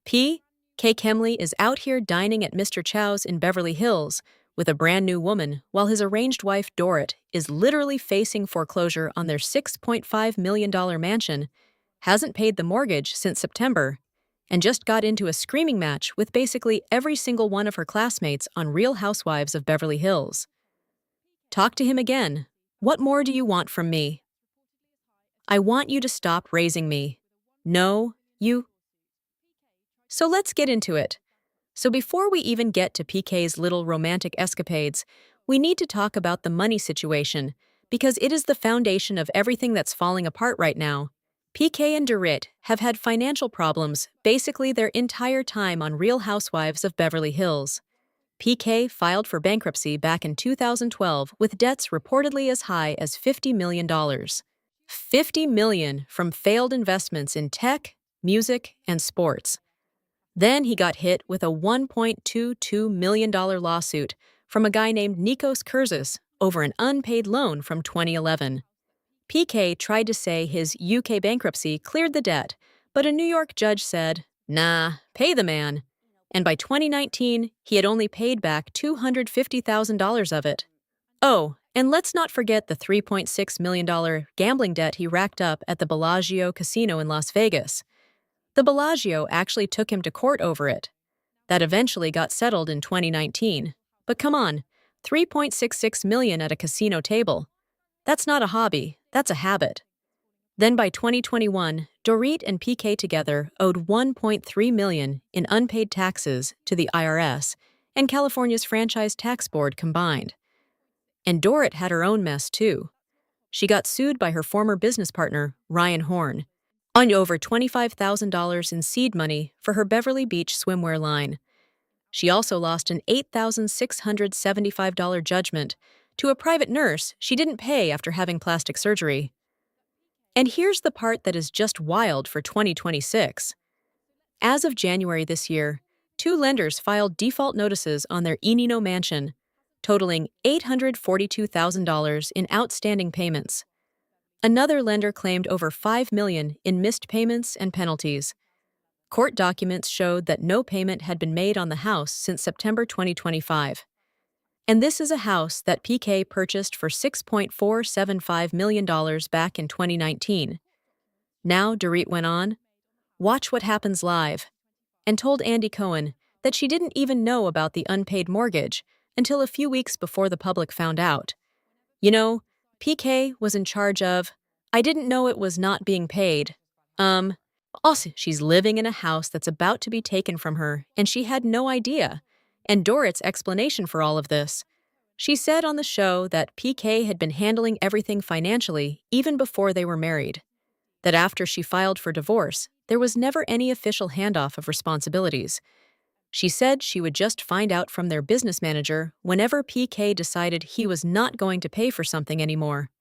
PK Kemsley is out here dining at Mr. Chow's in Beverly Hills with a brand new woman, while his arranged wife, Dorit, is literally facing foreclosure on their $6.5 million mansion, hasn't paid the mortgage since September, and just got into a screaming match with basically every single one of her classmates on Real Housewives of Beverly Hills. Talk to him again. What more do you want from me? I want you to stop raising me. No, you. So let's get into it. So before we even get to PK's little romantic escapades, we need to talk about the money situation, because it is the foundation of everything that's falling apart right now. PK and Dorit have had financial problems basically their entire time on Real Housewives of Beverly Hills. PK filed for bankruptcy back in 2012 with debts reportedly as high as $50 million. $50 million from failed investments in tech, music, and sports. Then he got hit with a $1.22 million lawsuit from a guy named Nikos Kurzis over an unpaid loan from 2011. PK tried to say his UK bankruptcy cleared the debt, but a New York judge said, "Nah, pay the man." And by 2019, he had only paid back $250,000 of it. Oh, and let's not forget the $3.6 million gambling debt he racked up at the Bellagio Casino in Las Vegas. The Bellagio actually took him to court over it. That eventually got settled in 2019. But come on, $3.66 million at a casino table. That's not a hobby, that's a habit. Then by 2021, Dorit and PK together owed $1.3 million in unpaid taxes to the IRS and California's Franchise Tax Board combined. And Dorit had her own mess too. She got sued by her former business partner, Ryan Horn, on over $25,000 in seed money for her Beverly Beach swimwear line. She also lost an $8,675 judgment to a private nurse she didn't pay after having plastic surgery. And here's the part that is just wild for 2026. As of January this year, 2 lenders filed default notices on their Enino mansion, totaling $842,000 in outstanding payments. Another lender claimed over $5 million in missed payments and penalties. Court documents showed that no payment had been made on the house since September 2025. And this is a house that PK purchased for $6.475 million back in 2019. Now, Dorit went on, "Watch what happens live," and told Andy Cohen that she didn't even know about the unpaid mortgage until a few weeks before the public found out. You know, PK was in charge of, "I didn't know it was not being paid." Also, she's living in a house that's about to be taken from her, and she had no idea. And Dorit's explanation for all of this: she said on the show that PK had been handling everything financially even before they were married. That after she filed for divorce, there was never any official handoff of responsibilities. She said she would just find out from their business manager whenever PK decided he was not going to pay for something anymore.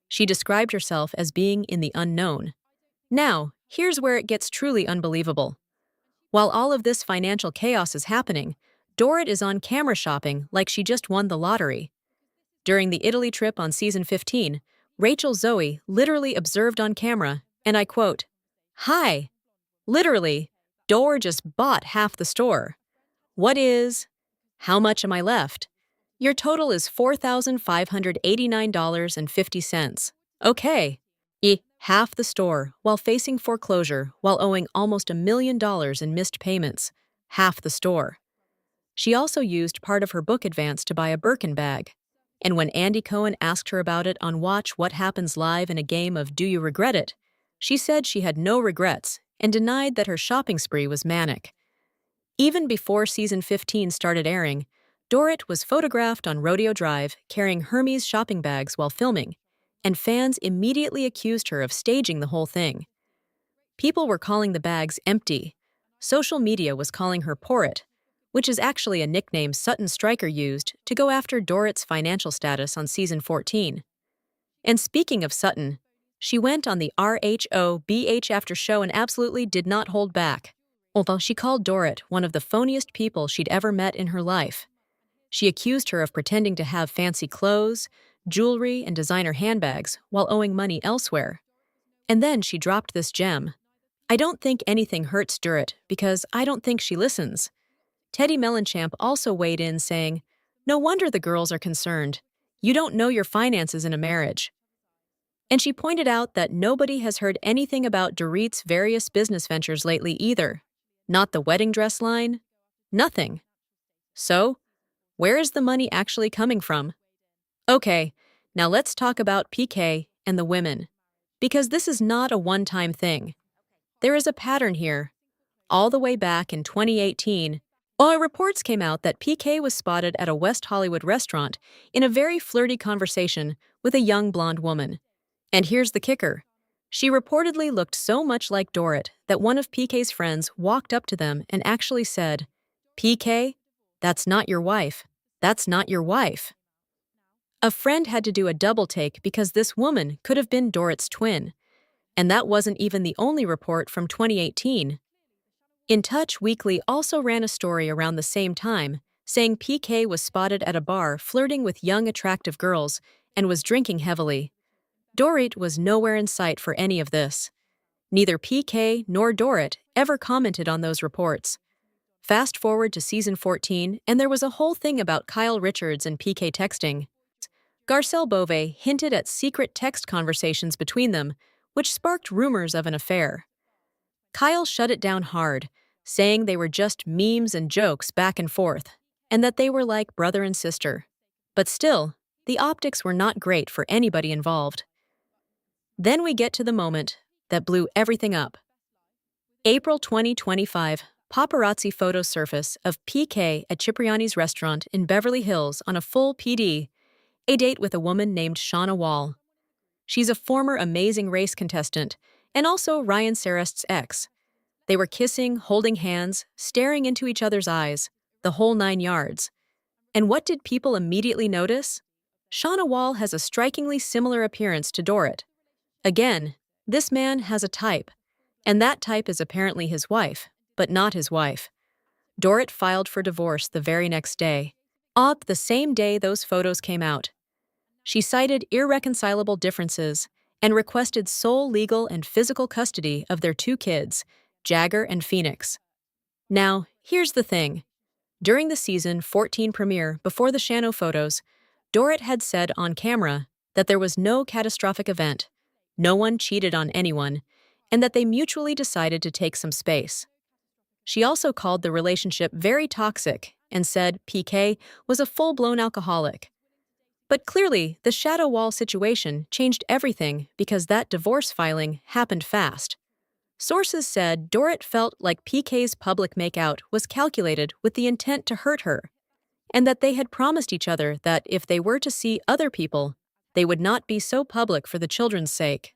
She described herself as being in the unknown. Now, here's where it gets truly unbelievable. While all of this financial chaos is happening, Dorit is on camera shopping like she just won the lottery. During the Italy trip on season 15, Rachel Zoe literally observed on camera, and I quote, "Hi. Literally, Dor just bought half the store. What is? How much am I left? Your total is $4,589.50. Okay. Half the store, while facing foreclosure, while owing almost $1 million in missed payments. Half the store." She also used part of her book advance to buy a Birkin bag. And when Andy Cohen asked her about it on Watch What Happens Live in a game of Do You Regret It, she said she had no regrets and denied that her shopping spree was manic. Even before season 15 started airing, Dorit was photographed on Rodeo Drive carrying Hermes shopping bags while filming, and fans immediately accused her of staging the whole thing. People were calling the bags empty. Social media was calling her Porrit, which is actually a nickname Sutton Stryker used to go after Dorit's financial status on season 14. And speaking of Sutton, she went on the RHOBH after show and absolutely did not hold back. Although she called Dorit one of the phoniest people she'd ever met in her life. She accused her of pretending to have fancy clothes, jewelry, and designer handbags while owing money elsewhere. And then she dropped this gem. I don't think anything hurts Dorit because I don't think she listens. Teddy Mellenchamp also weighed in saying, no wonder the girls are concerned. You don't know your finances in a marriage. And she pointed out that nobody has heard anything about Dorit's various business ventures lately either. Not the wedding dress line. Nothing. So, where is the money actually coming from? Okay, now let's talk about PK and the women. Because this is not a one-time thing. There is a pattern here. All the way back in 2018, reports came out that PK was spotted at a West Hollywood restaurant in a very flirty conversation with a young blonde woman. And here's the kicker. She reportedly looked so much like Dorit that one of PK's friends walked up to them and actually said, PK, that's not your wife. That's not your wife. A friend had to do a double take because this woman could have been Dorit's twin. And that wasn't even the only report from 2018. In Touch Weekly also ran a story around the same time, saying PK was spotted at a bar flirting with young attractive girls and was drinking heavily. Dorit was nowhere in sight for any of this. Neither PK nor Dorit ever commented on those reports. Fast forward to season 14, and there was a whole thing about Kyle Richards and PK texting. Garcelle Beauvais hinted at secret text conversations between them, which sparked rumors of an affair. Kyle shut it down hard, saying they were just memes and jokes back and forth, and that they were like brother and sister. But still, the optics were not great for anybody involved. Then we get to the moment that blew everything up. April 2025, paparazzi photos surface of PK at Cipriani's restaurant in Beverly Hills on a full PD, a date with a woman named Shauna Wall. She's a former Amazing Race contestant and also Ryan Seacrest's ex. They were kissing, holding hands, staring into each other's eyes, the whole 9 yards. And what did people immediately notice? Shauna Wall has a strikingly similar appearance to Dorit. Again, this man has a type, and that type is apparently his wife, but not his wife. Dorit filed for divorce the very next day. The same day those photos came out. She cited irreconcilable differences and requested sole legal and physical custody of their 2 kids, Jagger and Phoenix. Now, here's the thing. During the season 14 premiere, before the Shano photos, Dorit had said on camera that there was no catastrophic event, no one cheated on anyone, and that they mutually decided to take some space. She also called the relationship very toxic and said PK was a full-blown alcoholic. But clearly, the Shadow Wall situation changed everything because that divorce filing happened fast. Sources said Dorit felt like PK's public makeout was calculated with the intent to hurt her, and that they had promised each other that if they were to see other people, they would not be so public for the children's sake.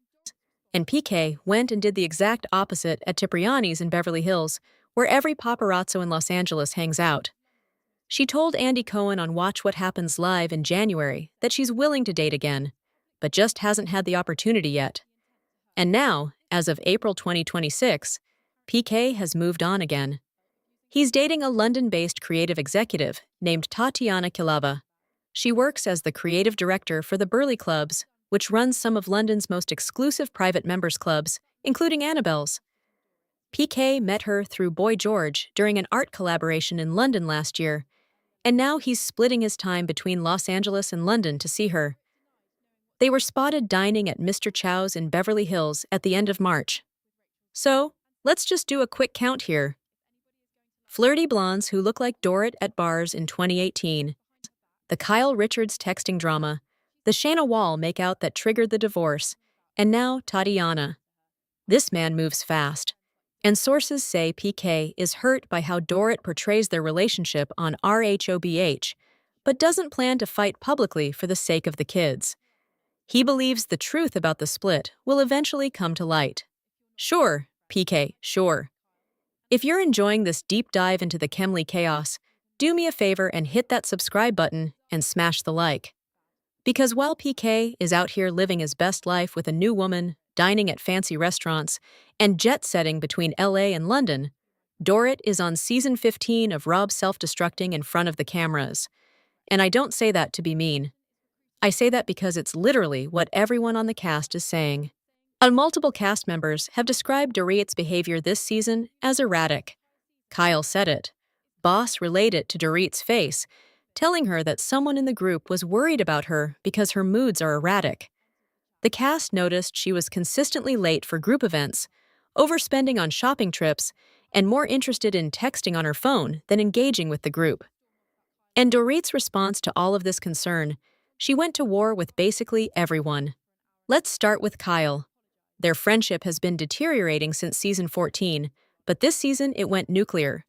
And PK went and did the exact opposite at Cipriani's in Beverly Hills, where every paparazzo in Los Angeles hangs out. She told Andy Cohen on Watch What Happens Live in January that she's willing to date again, but just hasn't had the opportunity yet. And now, as of April 2026, PK has moved on again. He's dating a London-based creative executive named Tatiana Kilava. She works as the creative director for the Burley Clubs, which runs some of London's most exclusive private members clubs, including Annabelle's. PK met her through Boy George during an art collaboration in London last year, and now he's splitting his time between Los Angeles and London to see her. They were spotted dining at Mr. Chow's in Beverly Hills at the end of March. So, let's just do a quick count here. Flirty blondes who look like Dorit at bars in 2018, the Kyle Richards texting drama, the Shaina Wall makeout that triggered the divorce, and now Tatiana. This man moves fast, and sources say PK is hurt by how Dorit portrays their relationship on RHOBH, but doesn't plan to fight publicly for the sake of the kids. He believes the truth about the split will eventually come to light. Sure, PK, sure. If you're enjoying this deep dive into the Kemsley chaos, do me a favor and hit that subscribe button and smash the like. Because while PK is out here living his best life with a new woman, dining at fancy restaurants, and jet-setting between LA and London, Dorit is on season 15 of Rob self-destructing in front of the cameras. And I don't say that to be mean. I say that because it's literally what everyone on the cast is saying. Multiple cast members have described Dorit's behavior this season as erratic. Kyle said it. Boss relayed it to Dorit's face, telling her that someone in the group was worried about her because her moods are erratic. The cast noticed she was consistently late for group events, overspending on shopping trips, and more interested in texting on her phone than engaging with the group. And Dorit's response to all of this concern, she went to war with basically everyone. Let's start with Kyle. Their friendship has been deteriorating since season 14, but this season it went nuclear.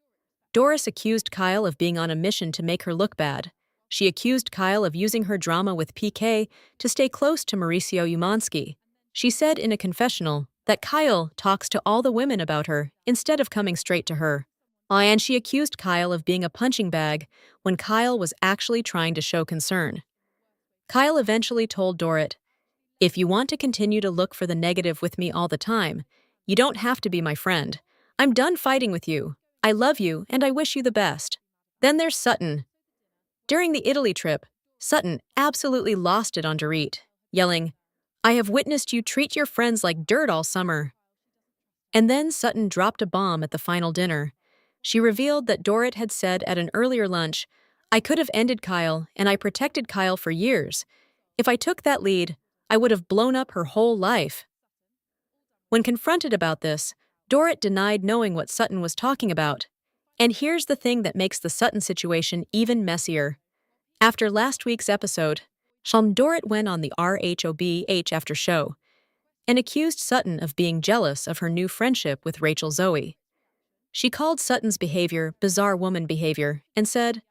Doris accused Kyle of being on a mission to make her look bad. She accused Kyle of using her drama with PK to stay close to Mauricio Umansky. She said in a confessional that Kyle talks to all the women about her instead of coming straight to her. And she accused Kyle of being a punching bag when Kyle was actually trying to show concern. Kyle eventually told Dorit, "If you want to continue to look for the negative with me all the time, you don't have to be my friend. I'm done fighting with you. I love you and I wish you the best." Then there's Sutton. During the Italy trip, Sutton absolutely lost it on Dorit, yelling, "I have witnessed you treat your friends like dirt all summer." And then Sutton dropped a bomb at the final dinner. She revealed that Dorit had said at an earlier lunch, "I could have ended Kyle, and I protected Kyle for years. If I took that lead, I would have blown up her whole life." When confronted about this, Dorit denied knowing what Sutton was talking about. And here's the thing that makes the Sutton situation even messier. After last week's episode, Dorit went on the RHOBH after show and accused Sutton of being jealous of her new friendship with Rachel Zoe. She called Sutton's behavior bizarre woman behavior and said,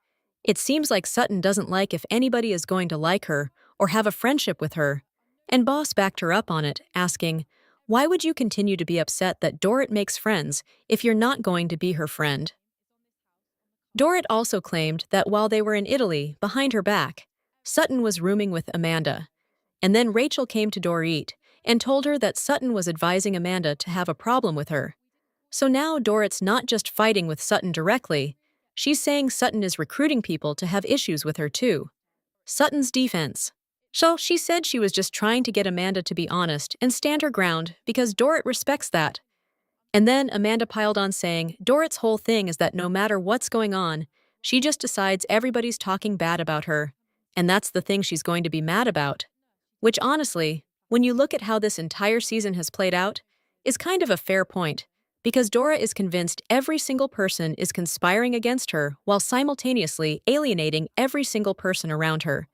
"It seems like Sutton doesn't like if anybody is going to like her or have a friendship with her." And Boss backed her up on it, asking, "Why would you continue to be upset that Dorit makes friends if you're not going to be her friend?" Dorit also claimed that while they were in Italy, behind her back, Sutton was rooming with Amanda. And then Rachel came to Dorit and told her that Sutton was advising Amanda to have a problem with her. So now Dorit's not just fighting with Sutton directly, she's saying Sutton is recruiting people to have issues with her too. Sutton's defense. So she said she was just trying to get Amanda to be honest and stand her ground because Dorit respects that. And then Amanda piled on saying Dorit's whole thing is that no matter what's going on, she just decides everybody's talking bad about her. And that's the thing she's going to be mad about. Which honestly, when you look at how this entire season has played out, is kind of a fair point. Because Dora is convinced every single person is conspiring against her while simultaneously alienating every single person around her.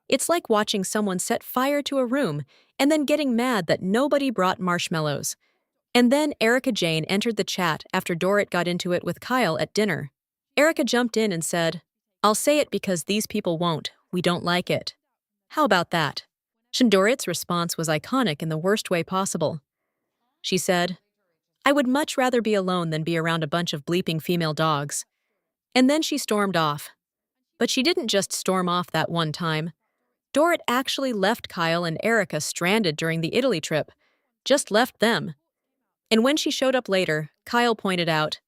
It's like watching someone set fire to a room and then getting mad that nobody brought marshmallows. And then Erica Jane entered the chat after Dorit got into it with Kyle at dinner. Erica jumped in and said, "I'll say it because these people won't. We don't like it." How about that? Dorit's response was iconic in the worst way possible. She said, "I would much rather be alone than be around a bunch of bleeping female dogs." And then she stormed off. But she didn't just storm off that one time. Dorit actually left Kyle and Erica stranded during the Italy trip. Just left them. And when she showed up later, Kyle pointed out,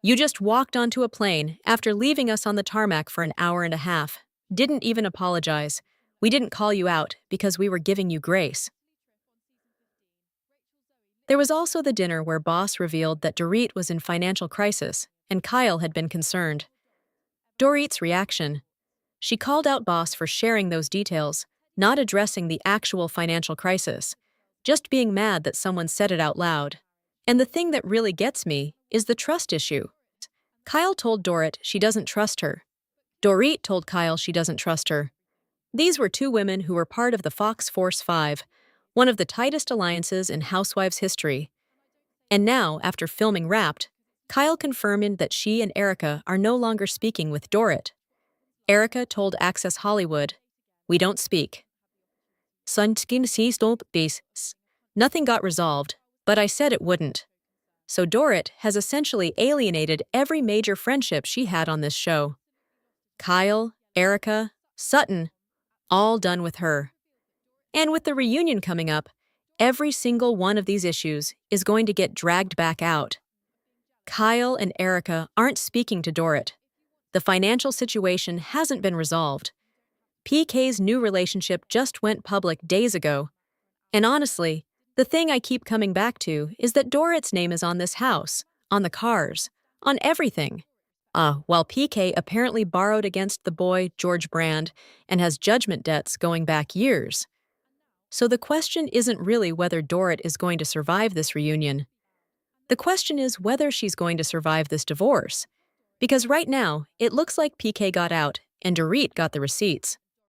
"You just walked onto a plane after leaving us on the tarmac for an hour and a half. Didn't even apologize. We didn't call you out because we were giving you grace." There was also the dinner where Boss revealed that Dorit was in financial crisis and Kyle had been concerned. Dorit's reaction. She called out Boss for sharing those details, not addressing the actual financial crisis, just being mad that someone said it out loud. And the thing that really gets me is the trust issue. Kyle told Dorit she doesn't trust her. Dorit told Kyle she doesn't trust her. These were two women who were part of the Fox Force 5, one of the tightest alliances in Housewives history. And now, after filming Wrapped, Kyle confirmed that she and Erica are no longer speaking with Dorit. Erica told Access Hollywood, "We don't speak." Nothing got resolved, but I said it wouldn't. So Dorit has essentially alienated every major friendship she had on this show. Kyle, Erica, Sutton, all done with her. And with the reunion coming up, every single one of these issues is going to get dragged back out. Kyle and Erica aren't speaking to Dorit. The financial situation hasn't been resolved. PK's new relationship just went public days ago. And honestly, The thing I keep coming back to is that Dorit's name is on this house, on the cars, on everything. While PK apparently borrowed against the boy, George Brand, and has judgment debts going back years. So the question isn't really whether Dorit is going to survive this reunion. The question is whether she's going to survive this divorce. Because right now, it looks like PK got out and Dorit got the receipts.